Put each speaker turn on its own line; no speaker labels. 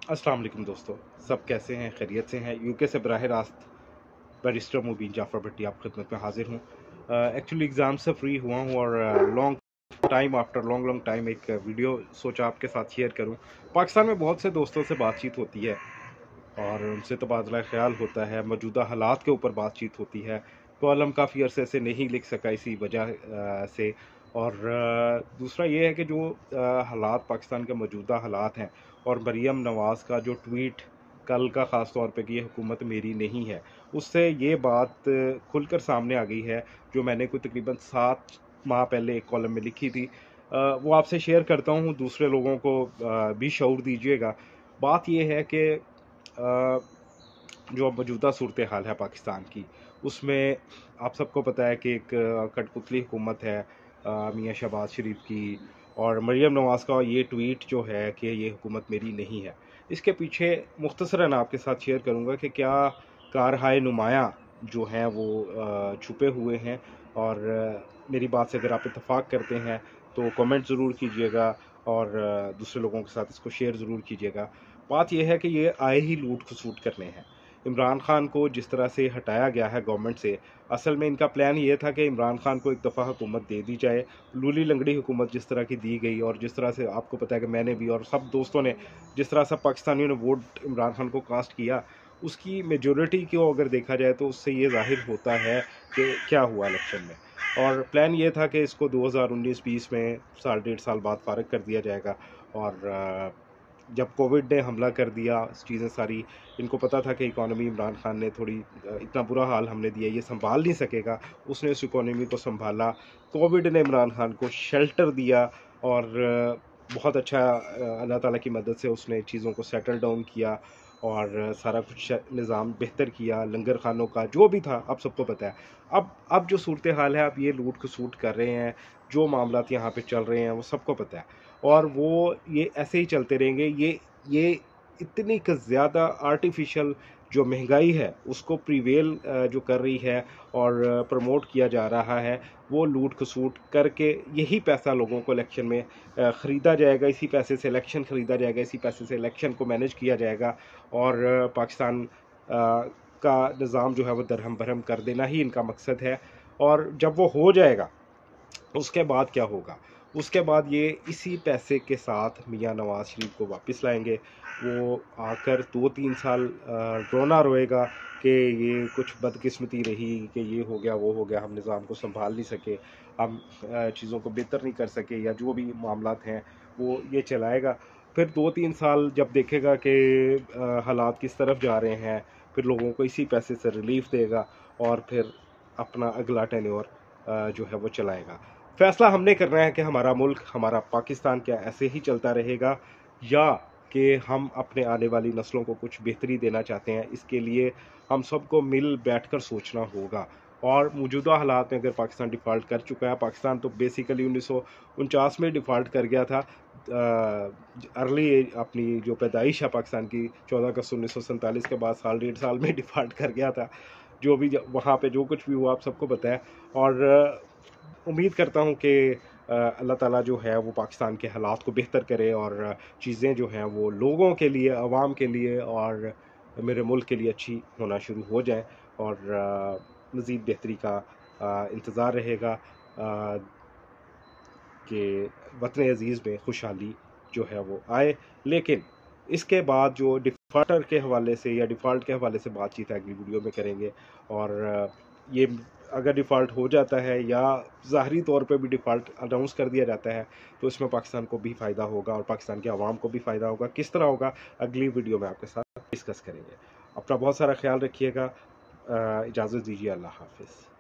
अस्सलाम वालेकुम दोस्तों, सब कैसे हैं? खैरियत से हैं? यूके से बराह रास्त बैरिस्टर मुबीन जाफ़र भट्टी आप खिदमत में हाजिर हूँ। एक्चुअली एग्ज़ाम से फ्री हुआ हूँ और long time after long time एक वीडियो सोचा आपके साथ शेयर करूँ। पाकिस्तान में बहुत से दोस्तों से बातचीत होती है और उनसे तबादला ख्याल होता है, मौजूदा हालात के ऊपर बातचीत होती है। कॉलम काफ़ी अरसे से नहीं लिख सका इसी वजह से। और दूसरा ये है कि जो हालात पाकिस्तान के मौजूदा हालात हैं और मरीम नवाज़ का जो ट्वीट कल का ख़ास तौर पे कि ये हुकूमत मेरी नहीं है, उससे ये बात खुलकर सामने आ गई है जो मैंने कोई तकरीबन 7 माह पहले एक कॉलम में लिखी थी। वो आपसे शेयर करता हूँ, दूसरे लोगों को भी शऊर दीजिएगा। बात ये है कि जो मौजूदा सूरत हाल है पाकिस्तान की, उसमें आप सबको पता है कि एक कठपुतली हुकूमत है मियाँ शहबाज शरीफ की, और मरीम नवाज़ का ये ट्वीट जो है कि ये हुकूमत मेरी नहीं है, इसके पीछे मुख्तसरन आपके साथ शेयर करूँगा कि क्या कारहाय नुमायाँ जो हैं वो छुपे हुए हैं। और मेरी बात से अगर आप इत्तेफाक करते हैं तो कमेंट ज़रूर कीजिएगा और दूसरे लोगों के साथ इसको शेयर ज़रूर कीजिएगा। बात यह है कि ये आए ही लूट खसूट करने हैं। इमरान खान को जिस तरह से हटाया गया है गवर्नमेंट से, असल में इनका प्लान ये था कि इमरान खान को एक दफ़ा हुकूमत दे दी जाए। लूली लंगड़ी हुकूमत जिस तरह की दी गई, और जिस तरह से आपको पता है कि मैंने भी और सब दोस्तों ने जिस तरह सब पाकिस्तानियों ने वोट इमरान खान को कास्ट किया, उसकी मेजॉरिटी को अगर देखा जाए तो उससे ये ज़ाहिर होता है कि क्या हुआ इलेक्शन में। और प्लान ये था कि इसको 2019-20 में साल डेढ़ साल बाद फारग कर दिया जाएगा। और जब कोविड ने हमला कर दिया, चीज़ें सारी, इनको पता था कि इकॉनमी इमरान खान ने थोड़ी इतना बुरा हाल हमने दिया, ये संभाल नहीं सकेगा, उसने उस इकॉनमी को संभाला। कोविड ने इमरान खान को शेल्टर दिया और बहुत अच्छा अल्लाह ताला की मदद से उसने चीज़ों को सेटल डाउन किया और सारा कुछ निज़ाम बेहतर किया। लंगर खानों का जो भी था आप सबको पता है। अब जो सूरत हाल है, अब ये लूट खसूट कर रहे हैं, जो मामलात यहाँ पे चल रहे हैं वो सबको पता है, और वो ये ऐसे ही चलते रहेंगे। ये इतनी ज़्यादा आर्टिफिशियल जो महंगाई है उसको प्रिवेल जो कर रही है और प्रमोट किया जा रहा है, वो लूट खसूट करके यही पैसा लोगों को इलेक्शन में ख़रीदा जाएगा, इसी पैसे से इलेक्शन ख़रीदा जाएगा, इसी पैसे से इलेक्शन को मैनेज किया जाएगा। और पाकिस्तान का निज़ाम जो है वो दरहम बरहम कर देना ही इनका मकसद है। और जब वो हो जाएगा उसके बाद क्या होगा? उसके बाद ये इसी पैसे के साथ मियाँ नवाज़ शरीफ को वापस लाएंगे। वो आकर 2-3 साल रोना रोएगा कि ये कुछ बदकिस्मती रही कि ये हो गया वो हो गया, हम निज़ाम को संभाल नहीं सके, हम चीज़ों को बेहतर नहीं कर सके, या जो भी मामलात हैं वो ये चलाएगा। फिर 2-3 साल जब देखेगा कि हालात किस तरफ जा रहे हैं, फिर लोगों को इसी पैसे से रिलीफ देगा और फिर अपना अगला टेन्योर जो है वो चलाएगा। फैसला हमने करना है कि हमारा मुल्क, हमारा पाकिस्तान क्या ऐसे ही चलता रहेगा, या कि हम अपने आने वाली नस्लों को कुछ बेहतरी देना चाहते हैं। इसके लिए हम सबको मिल बैठकर सोचना होगा। और मौजूदा हालात में अगर पाकिस्तान डिफ़ॉल्ट कर चुका है, पाकिस्तान तो बेसिकली 1949 में डिफ़ॉल्ट कर गया था। अर्ली एज अपनी जो पैदाइश है पाकिस्तान की 14 अगस्त 1947 के बाद साल डेढ़ साल में डिफ़ॉल्ट कर गया था। जो भी वहाँ पे जो कुछ भी हुआ आप सबको पता है। और उम्मीद करता हूँ कि अल्लाह ताला जो है वो पाकिस्तान के हालात को बेहतर करे और चीज़ें जो हैं वो लोगों के लिए, आवाम के लिए और मेरे मुल्क के लिए अच्छी होना शुरू हो जाए, और मज़ीद बेहतरी का इंतज़ार रहेगा कि वतन अज़ीज़ में खुशहाली जो है वो आए। लेकिन इसके बाद जो डिफ़ॉल्टर के हवाले से या डिफ़ॉल्ट के हवाले से बातचीत अगली वीडियो में करेंगे। और ये अगर डिफ़ॉल्ट हो जाता है या ज़ाहरी तौर पे भी डिफ़ॉल्ट अनाउंस कर दिया जाता है तो इसमें पाकिस्तान को भी फ़ायदा होगा और पाकिस्तान के आवाम को भी फ़ायदा होगा। किस तरह होगा, अगली वीडियो में आपके साथ डिस्कस करेंगे। अपना बहुत सारा ख्याल रखिएगा। इजाज़त दीजिए। अल्लाह हाफ़िज़।